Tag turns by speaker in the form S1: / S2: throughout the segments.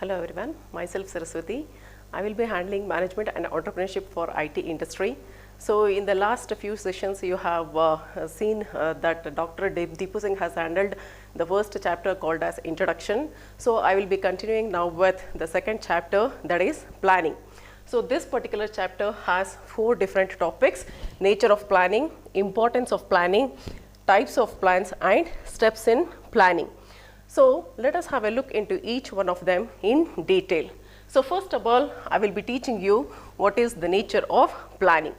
S1: Hello everyone, myself Saraswati. I will be handling management and entrepreneurship for IT industry. So in the last few sessions you have seen that Dr. Deepu Singh has handled the first chapter called as introduction. So I will be continuing now with the second chapter, that is planning. So this particular chapter has 4 different topics: nature of planning, importance of planning, types of plans and steps in planning. So let us have a look into each one of them in detail. So first of all, I will be teaching you what is the nature of planning.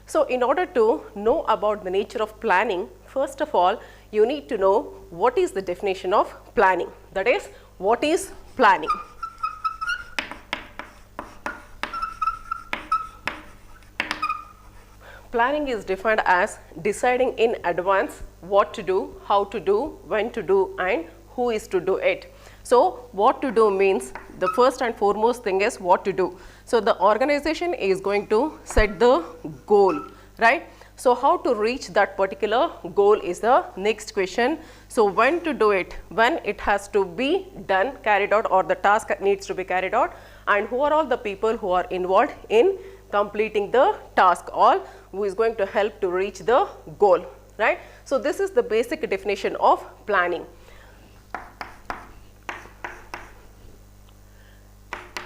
S1: So in order to know about the nature of planning, first of all, you need to know what is the definition of planning. That is, what is planning? Planning is defined as deciding in advance what to do, how to do, when to do and who is to do it. So what to do means the first and foremost thing is what to do. So the organization is going to set the goal, right? So how to reach that particular goal is the next question. So when to do it, when it has to be done, carried out, or the task needs to be carried out, and who are all the people who are involved in completing the task, all who is going to help to reach the goal, right? So this is the basic definition of planning.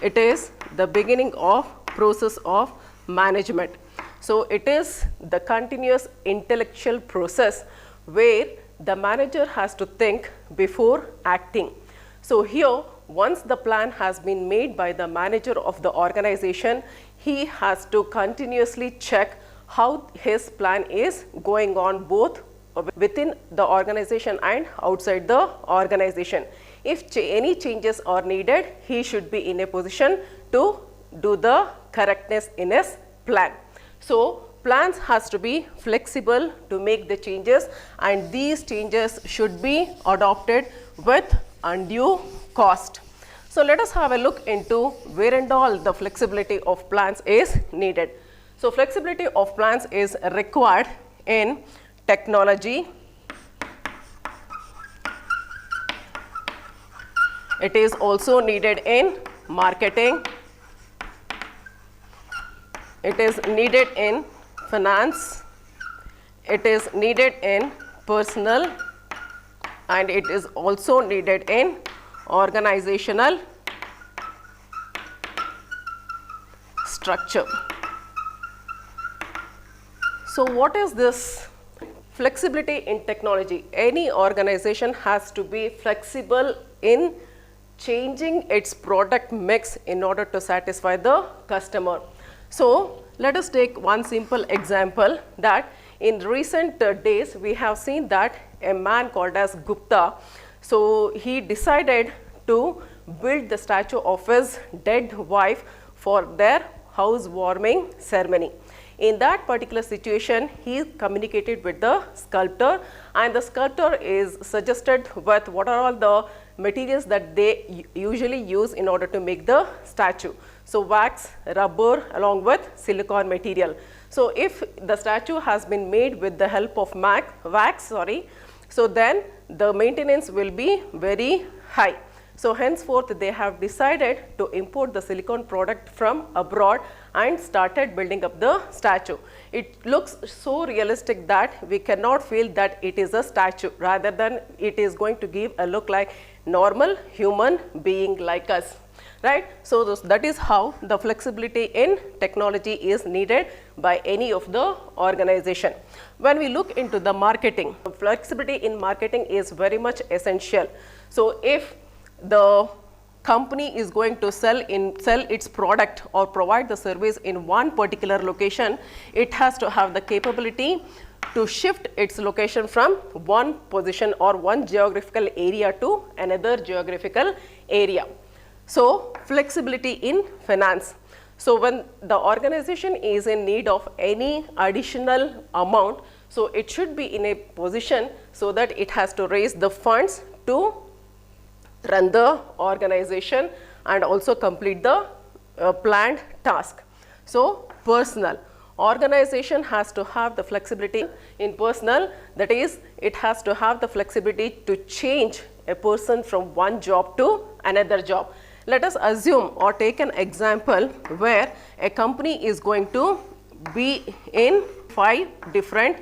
S1: It is the beginning of process of management. So it is the continuous intellectual process where the manager has to think before acting. So here, once the plan has been made by the manager of the organization, he has to continuously check how his plan is going on both within the organization and outside the organization. If any changes are needed, he should be in a position to do the correctness in his plan. So plans has to be flexible to make the changes, and these changes should be adopted with undue cost. So let us have a look into where and all the flexibility of plans is needed. So flexibility of plans is required in technology. It is also needed in marketing. It is needed in finance. It is needed in personnel, and it is also needed in organizational structure. So what is this flexibility in technology? Any organization has to be flexible in changing its product mix in order to satisfy the customer. So let us take one simple example, that in recent days we have seen that a man called as Gupta, so he decided to build the statue of his dead wife for their housewarming ceremony. In that particular situation, he communicated with the sculptor, and the sculptor is suggested with what are all the materials that they usually use in order to make the statue. So wax, rubber along with silicone material. So if the statue has been made with the help of wax, so then the maintenance will be very high. So henceforth they have decided to import the silicone product from abroad and started building up the statue. It looks so realistic that we cannot feel that it is a statue, rather than it is going to give a look like normal human being like us, right? So that is how the flexibility in technology is needed by any of the organization. When we look into the marketing, flexibility in marketing is very much essential. So if the company is going to sell its product or provide the service in one particular location, it has to have the capability to shift its location from one position or one geographical area to another geographical area. So flexibility in finance. So when the organization is in need of any additional amount, so it should be in a position so that it has to raise the funds to run the organization and also complete the planned task. So personnel. Organization has to have the flexibility in personnel, that is, it has to have the flexibility to change a person from one job to another job. Let us assume or take an example where a company is going to be in 5 different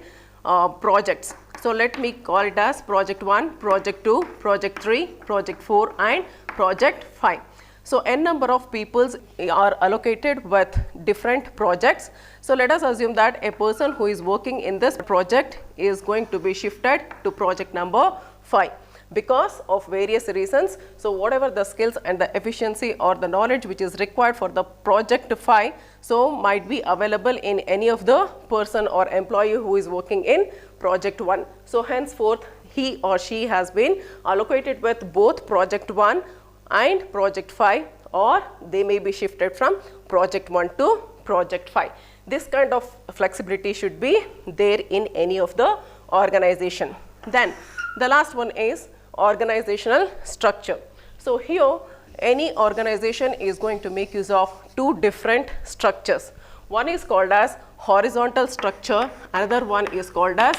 S1: projects. So let me call it as project 1, project 2, project 3, project 4 and project 5. So n number of peoples are allocated with different projects. So let us assume that a person who is working in this project is going to be shifted to project number 5 because of various reasons. So whatever the skills and the efficiency or the knowledge which is required for the project 5, so might be available in any of the person or employee who is working in project 1. So henceforth he or she has been allocated with both project 1 and project 5, or they may be shifted from project 1 to project 5. This kind of flexibility should be there in any of the organization. Then the last one is organizational structure. So here any organization is going to make use of 2 different structures. One is called as horizontal structure, another one is called as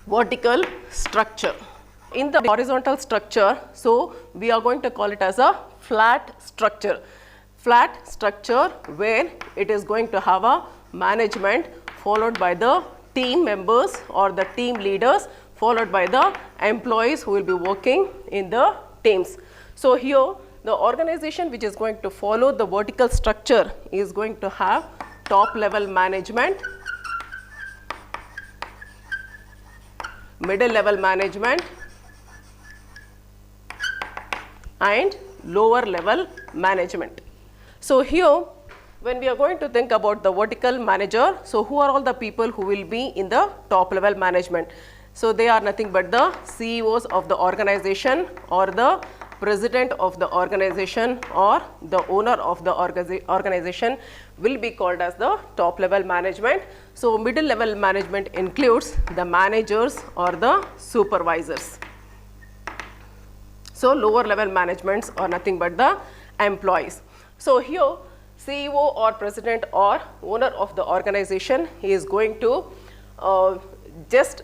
S1: vertical structure. In the horizontal structure, so we are going to call it as a flat structure. Flat structure where it is going to have a management followed by the team members or the team leaders followed by the employees who will be working in the teams. So here the organization which is going to follow the vertical structure is going to have top level management, middle level management and lower level management. So here when we are going to think about the vertical manager, so who are all the people who will be in the top level management? So they are nothing but the CEOs of the organization or the president of the organization or the owner of the organization will be called as the top level management. So middle level management includes the managers or the supervisors. So lower level managements are nothing but the employees. So here CEO or president or owner of the organization, he is going to just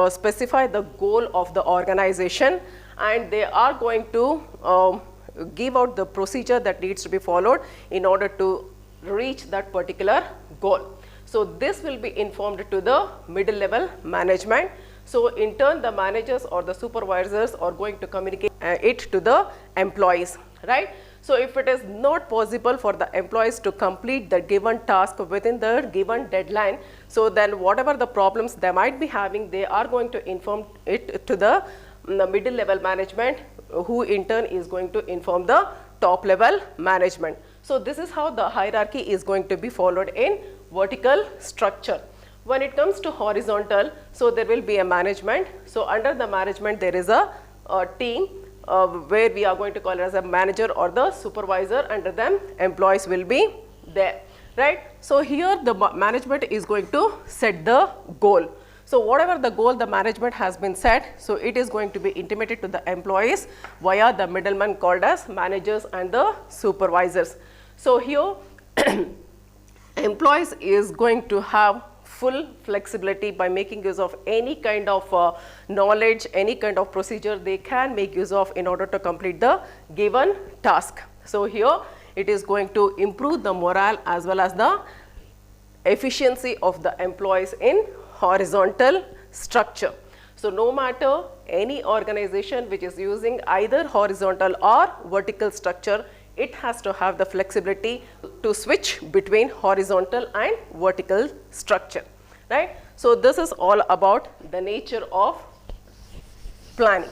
S1: specify the goal of the organization, and they are going to give out the procedure that needs to be followed in order to reach that particular goal. So this will be informed to the middle level management. So in turn the managers or the supervisors are going to communicate it to the employees, right? So if it is not possible for the employees to complete the given task within the given deadline, so then whatever the problems they might be having, they are going to inform it to the middle level management, who in turn is going to inform the top level management. So this is how the hierarchy is going to be followed in vertical structure. When it comes to horizontal, so there will be a management. So under the management there is a team where we are going to call it as a manager or the supervisor. Under them employees will be there, right? So here the management is going to set the goal. So whatever the goal the management has been set, so it is going to be intimated to the employees via the middleman called as managers and the supervisors. So here employees is going to have full flexibility by making use of any kind of knowledge, any kind of procedure they can make use of in order to complete the given task. So here it is going to improve the morale as well as the efficiency of the employees in horizontal structure. So no matter any organization which is using either horizontal or vertical structure, it has to have the flexibility to switch between horizontal and vertical structure, right? So this is all about the nature of planning.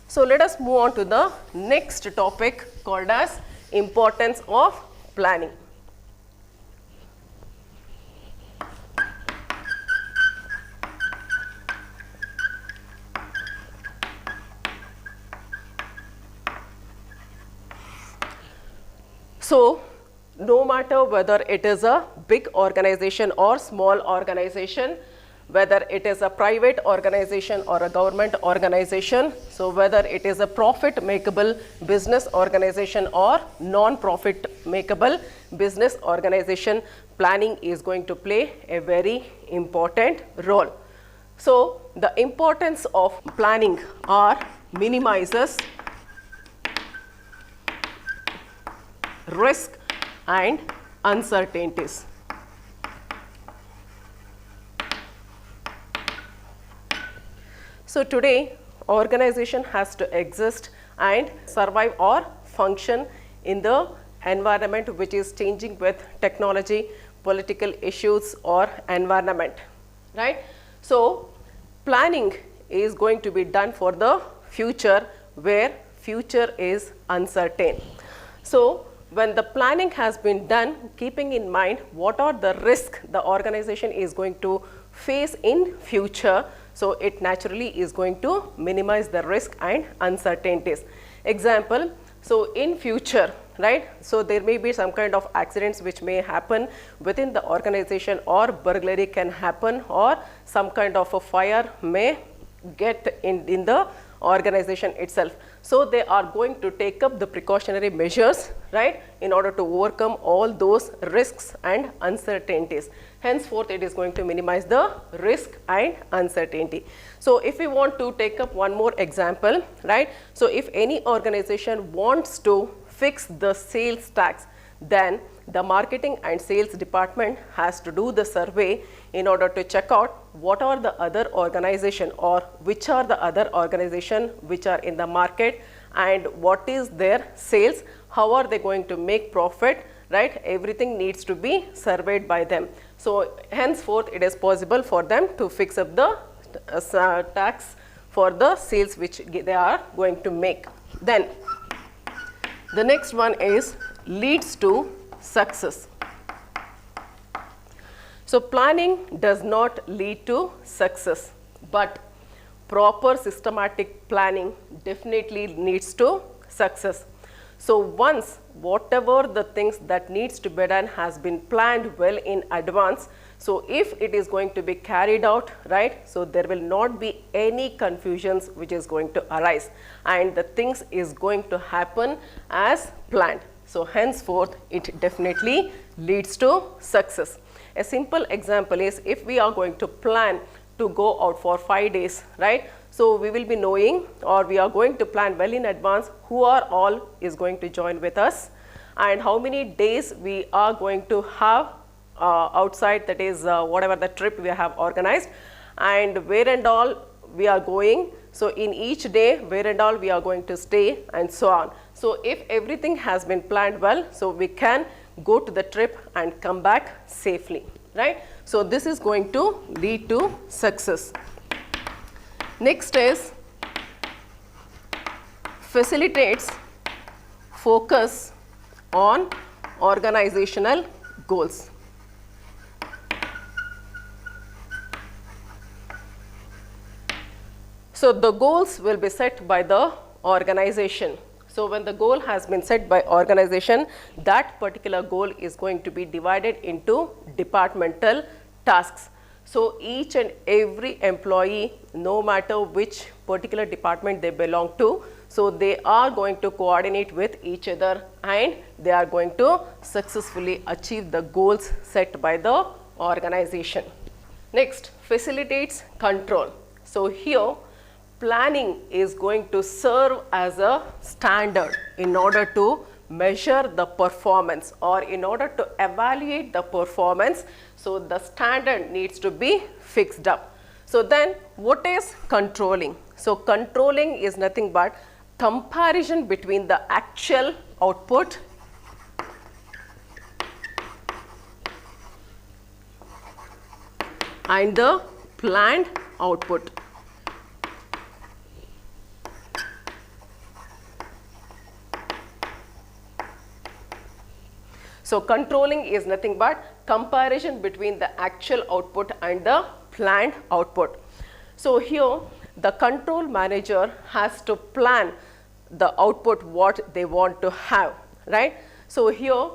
S1: So let us move on to the next topic called as importance of planning. So no matter whether it is a big organization or small organization, whether it is a private organization or a government organization, so whether it is a profit makeable business organization or non-profit makeable business organization, planning is going to play a very important role. So the importance of planning are minimizes risk and uncertainties. So today, organization has to exist and survive or function in the environment which is changing with technology, political issues or environment, right? So planning is going to be done for the future where future is uncertain. So when the planning has been done, keeping in mind what are the risks the organization is going to face in future, so it naturally is going to minimize the risk and uncertainties. Example, so in future, right, so there may be some kind of accidents which may happen within the organization, or burglary can happen, or some kind of a fire may get in the organization itself. So they are going to take up the precautionary measures, right, in order to overcome all those risks and uncertainties. Henceforth, it is going to minimize the risk and uncertainty. So if we want to take up one more example, right, so if any organization wants to fix the sales tax, then the marketing and sales department has to do the survey in order to check out what are the other organization, or which are the other organization which are in the market, and what is their sales, how are they going to make profit, right? Everything needs to be surveyed by them. So henceforth, it is possible for them to fix up the tax for the sales which they are going to make. Then the next one is leads to success. So planning does not lead to success, but proper systematic planning definitely leads to success. So once whatever the things that needs to be done has been planned well in advance, so if it is going to be carried out, right, so there will not be any confusions which is going to arise, and the things is going to happen as planned. So henceforth, it definitely leads to success. A simple example is, if we are going to plan to go out for 5 days, right, so we will be knowing, or we are going to plan well in advance, who are all is going to join with us, and how many days we are going to have outside, that is whatever the trip we have organized, and where and all we are going. So in each day, where and all we are going to stay, and so on. So if everything has been planned well, so we can go to the trip and come back safely, right? So this is going to lead to success. Next is facilitates focus on organizational goals. So the goals will be set by the organization. So when the goal has been set by organization, that particular goal is going to be divided into departmental tasks. So each and every employee, no matter which particular department they belong to, so they are going to coordinate with each other, and they are going to successfully achieve the goals set by the organization. Next, facilitates control. So here, planning is going to serve as a standard in order to measure the performance, or in order to evaluate the performance. So the standard needs to be fixed up. So then what is controlling? So controlling is nothing but comparison between the actual output and the planned output. So controlling is nothing but comparison between the actual output and the planned output. So here the control manager has to plan the output what they want to have, right? So here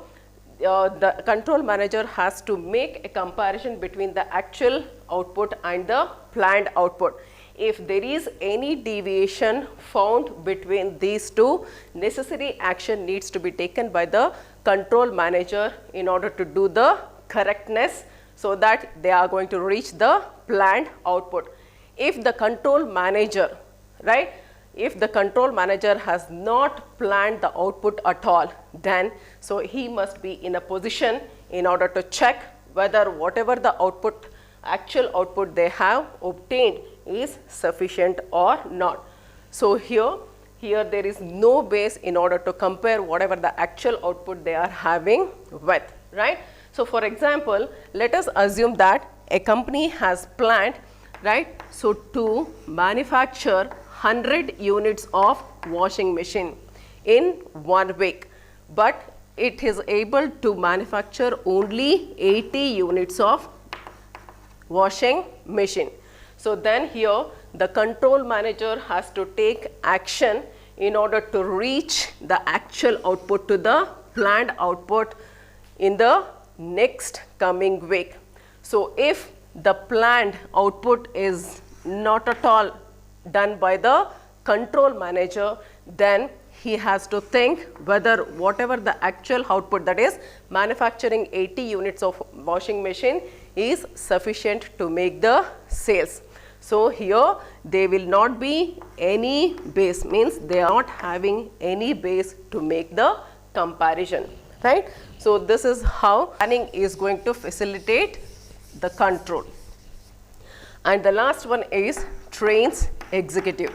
S1: the control manager has to make a comparison between the actual output and the planned output. If there is any deviation found between these two, necessary action needs to be taken by the control manager in order to do the correctness, so that they are going to reach the planned output. If the control manager, right, if the control manager has not planned the output at all, then so he must be in a position in order to check whether whatever the output, actual output they have obtained is sufficient or not. So here there is no base in order to compare whatever the actual output they are having with, right. So for example, let us assume that a company has planned, right, so to manufacture 100 units of washing machine in 1 week, but it is able to manufacture only 80 units of washing machine. So then here the control manager has to take action in order to reach the actual output to the planned output in the next coming week. So if the planned output is not at all done by the control manager, then he has to think whether whatever the actual output, that is manufacturing 80 units of washing machine, is sufficient to make the sales. So here there will not be any base, means they are not having any base to make the comparison, right. So this is how planning is going to facilitate the control. And the last one is trains executive.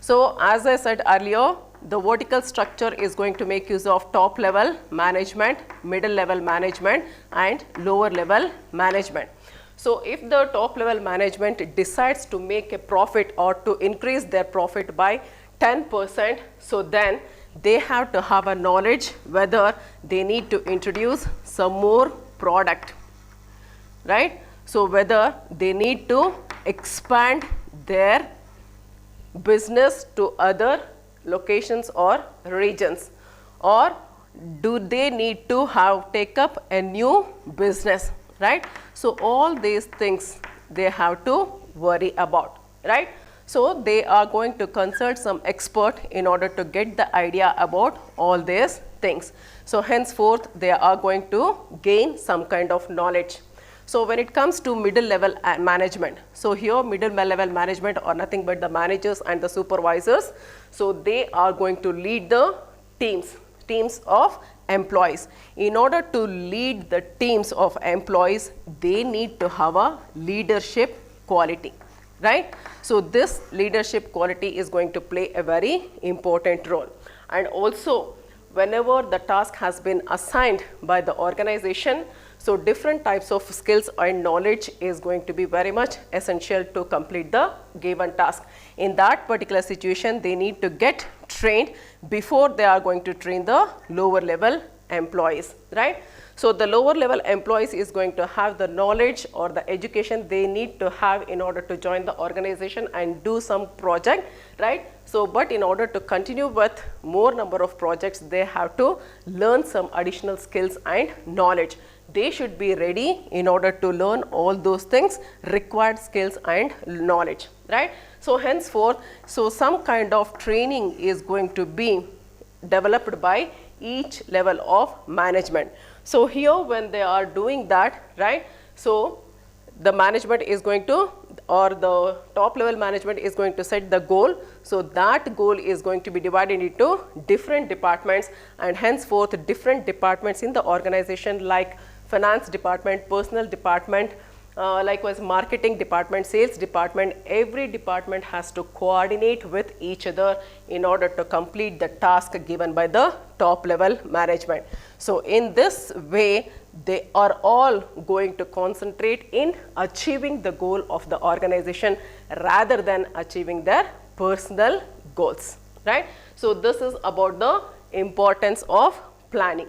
S1: So as I said earlier, the vertical structure is going to make use of top level management, middle level management and lower level management. So if the top level management decides to make a profit or to increase their profit by 10%, so then they have to have a knowledge whether they need to introduce some more product, right. So whether they need to expand their business to other locations or regions, or do they need to take up a new business, right. So all these things they have to worry about, right. So they are going to consult some expert in order to get the idea about all these things. So henceforth they are going to gain some kind of knowledge. So when it comes to middle level management, so here middle level management are nothing but the managers and the supervisors. So they are going to lead the teams of employees. In order to lead the teams of employees, they need to have a leadership quality, right. So this leadership quality is going to play a very important role. And also whenever the task has been assigned by the organization, so different types of skills and knowledge is going to be very much essential to complete the given task. In that particular situation, they need to get trained before they are going to train the lower level employees, right. So the lower level employees is going to have the knowledge or the education they need to have in order to join the organization and do some project, right. So but in order to continue with more number of projects, they have to learn some additional skills and knowledge. They should be ready in order to learn all those things, required skills and knowledge, right. So henceforth, so some kind of training is going to be developed by each level of management. So here when they are doing that, right, so the management is going to, or the top level management is going to set the goal. So that goal is going to be divided into different departments, and henceforth different departments in the organization like finance department, personnel department, likewise marketing department, sales department, every department has to coordinate with each other in order to complete the task given by the top level management. So in this way, they are all going to concentrate in achieving the goal of the organization rather than achieving their personal goals, right. So this is about the importance of planning.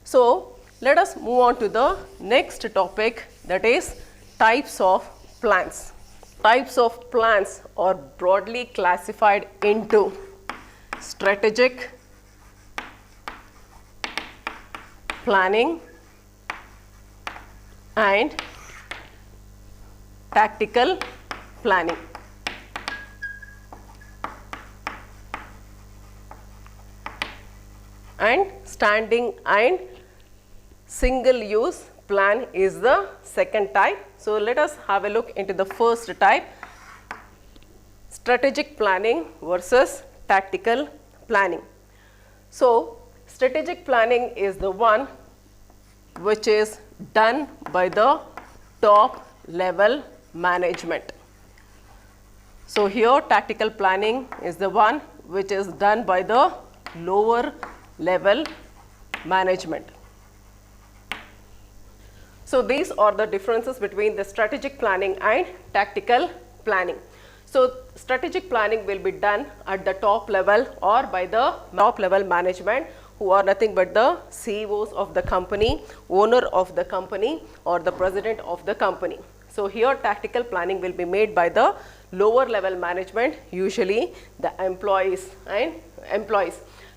S1: So let us move on to the next topic, that is types of plans. Types of plans are broadly classified into strategic planning and tactical planning. And standing and single use plan is the second type. So let us have a look into the first type, strategic planning versus tactical planning. So strategic planning is the one which is done by the top level management. So here tactical planning is the one which is done by the lower level management. So these are the differences between the strategic planning and tactical planning. So strategic planning will be done at the top level or by the top level management, who are nothing but the CEOs of the company, owner of the company, or the president of the company. So here tactical planning will be made by the lower level management, usually the employees.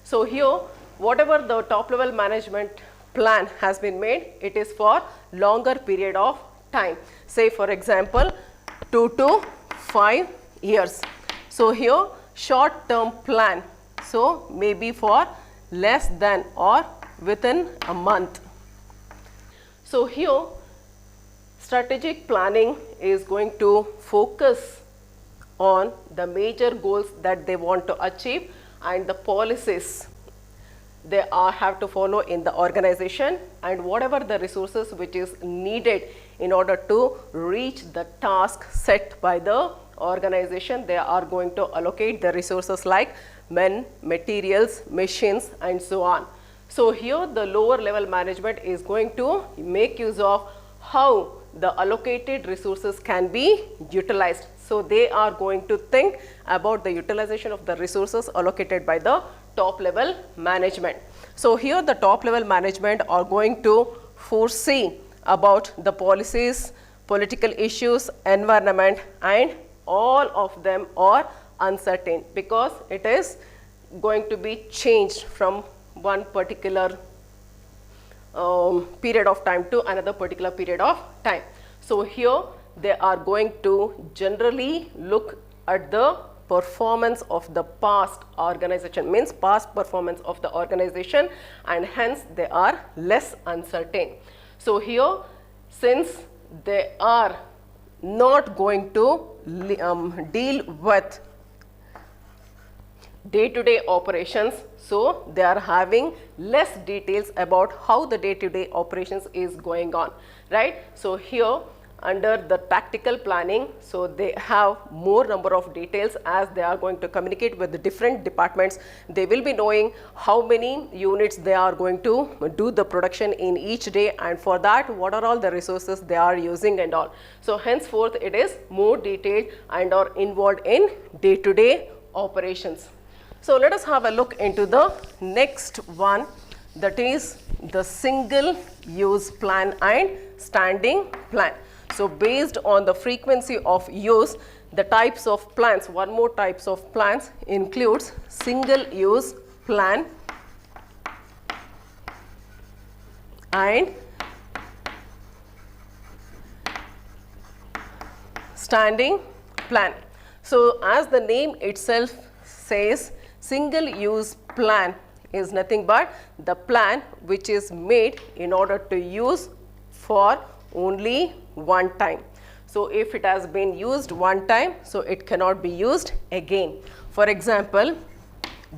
S1: So here whatever the top level management plan has been made, it is for longer period of time, say for example 2 to 5 years. So here short term plan, so maybe for less than or within a month. So here strategic planning is going to focus on the major goals that they want to achieve and the policies they have to follow in the organization, and whatever the resources which is needed in order to reach the task set by the organization, they are going to allocate the resources like men, materials, machines, and so on. So here the lower level management is going to make use of how the allocated resources can be utilized. So they are going to think about the utilization of the resources allocated by the top level management. So here the top level management are going to foresee about the policies, political issues, environment, and all of them are uncertain because it is going to be changed from one particular period of time to another particular period of time. So here they are going to generally look at the performance of the past organization, means past performance of the organization, and hence they are less uncertain. So here since they are not going to deal with day-to-day operations, so they are having less details about how the day-to-day operations is going on, right? So here under the tactical planning, so they have more number of details as they are going to communicate with the different departments. They will be knowing how many units they are going to do the production in each day, and for that what are all the resources they are using and all. So henceforth it is more detailed and are involved in day-to-day operations. So let us have a look into the next one, that is the single use plan and standing plan. So based on the frequency of use, the types of plans, one more types of plans includes single use plan and standing plan. So as the name itself says, single use plan is nothing but the plan which is made in order to use for only one time. So if it has been used one time, so it cannot be used again. For example,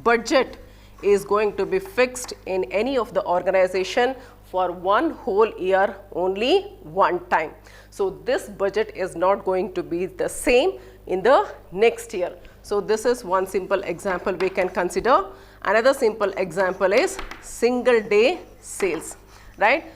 S1: budget is going to be fixed in any of the organization for one whole year only one time. So this budget is not going to be the same in the next year. So this is one simple example we can consider. Another simple example is single day sales, right?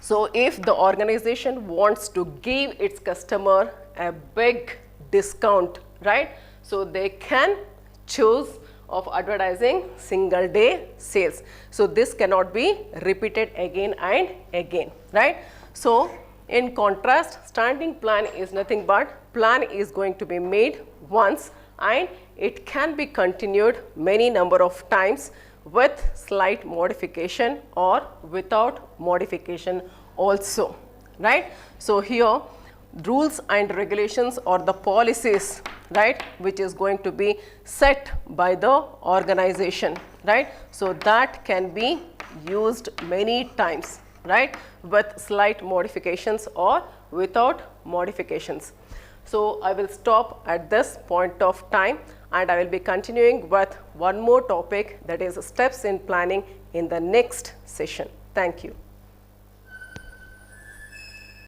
S1: So if the organization wants to give its customer a big discount, right? So they can choose of advertising single day sales. So this cannot be repeated again and again, right? So in contrast, standing plan is nothing but plan is going to be made once and it can be continued many number of times with slight modification or without modification also, right? So here rules and regulations or the policies, right, which is going to be set by the organization, right? So that can be used many times, right, with slight modifications or without modifications. So, I will stop at this point of time and I will be continuing with one more topic, that is steps in planning, in the next session. Thank you.